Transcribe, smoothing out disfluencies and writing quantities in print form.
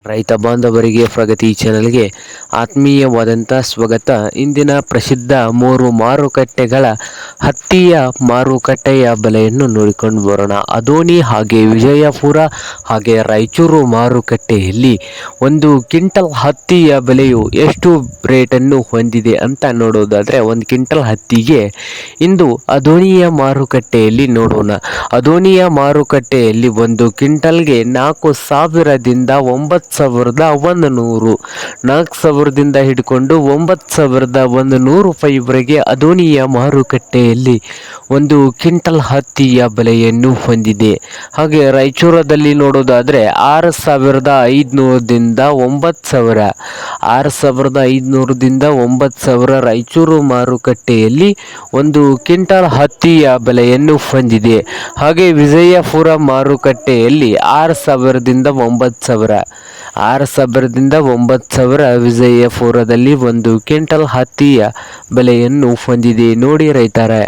ರೈತ ಬಾಂಧವರಿಗೆ ಪ್ರಗತಿ ಚಾನೆಲ್ಗೆ ಆತ್ಮೀಯವಾದಂಥ ಸ್ವಾಗತ. ಇಂದಿನ ಪ್ರಸಿದ್ಧ 3 ಮಾರುಕಟ್ಟೆಗಳ ಹತ್ತಿಯ ಮಾರುಕಟ್ಟೆಯ ಬೆಲೆಯನ್ನು ನೋಡಿಕೊಂಡು ಬರೋಣ. ಅದೋನಿ ಹಾಗೆ ವಿಜಯಪುರ ಹಾಗೆ ರಾಯಚೂರು ಮಾರುಕಟ್ಟೆಯಲ್ಲಿ ಒಂದು ಕ್ವಿಂಟಲ್ ಹತ್ತಿಯ ಬೆಲೆಯು ಎಷ್ಟು ರೇಟನ್ನು ಹೊಂದಿದೆ ಅಂತ ನೋಡೋದಾದರೆ, ಒಂದು ಕ್ವಿಂಟಲ್ ಹತ್ತಿಗೆ ಇಂದು ಅದೋನಿಯ ಮಾರುಕಟ್ಟೆಯಲ್ಲಿ ನೋಡೋಣ. ಅದೋನಿಯ ಮಾರುಕಟ್ಟೆಯಲ್ಲಿ ಒಂದು ಕ್ವಿಂಟಲ್ಗೆ 4,000ದಿಂದ 9,100, 4,000ದಿಂದ ಹಿಡ್ಕೊಂಡು 9,100 ರೂಪಾಯಿವರೆಗೆ ಅದೋನಿಯ ಮಾರುಕಟ್ಟೆಯಲ್ಲಿ ಒಂದು ಕ್ವಿಂಟಲ್ ಹತ್ತಿಯ ಬೆಲೆಯನ್ನು ಹೊಂದಿದೆ. ಹಾಗೆ ರಾಯಚೂರದಲ್ಲಿ ನೋಡೋದಾದರೆ 6,500ದಿಂದ 9,000, 6,500ದಿಂದ 9,000 ರಾಯಚೂರು ಮಾರುಕಟ್ಟೆಯಲ್ಲಿ ಒಂದು ಕ್ವಿಂಟಲ್ ಹತ್ತಿಯ ಬೆಲೆಯನ್ನು ಹೊಂದಿದೆ. ಹಾಗೆ ವಿಜಯಪುರ ಮಾರುಕಟ್ಟೆಯಲ್ಲಿ 6,000ದಿಂದ 9,000, 6,000ದಿಂದ 9,000 ವಿಜಯಪುರದಲ್ಲಿ ಒಂದು ಕ್ವಿಂಟಲ್ ಹತ್ತಿಯ ಬೆಲೆಯನ್ನು ಹೊಂದಿದೆ. ನೋಡಿ ರೈತರೇ,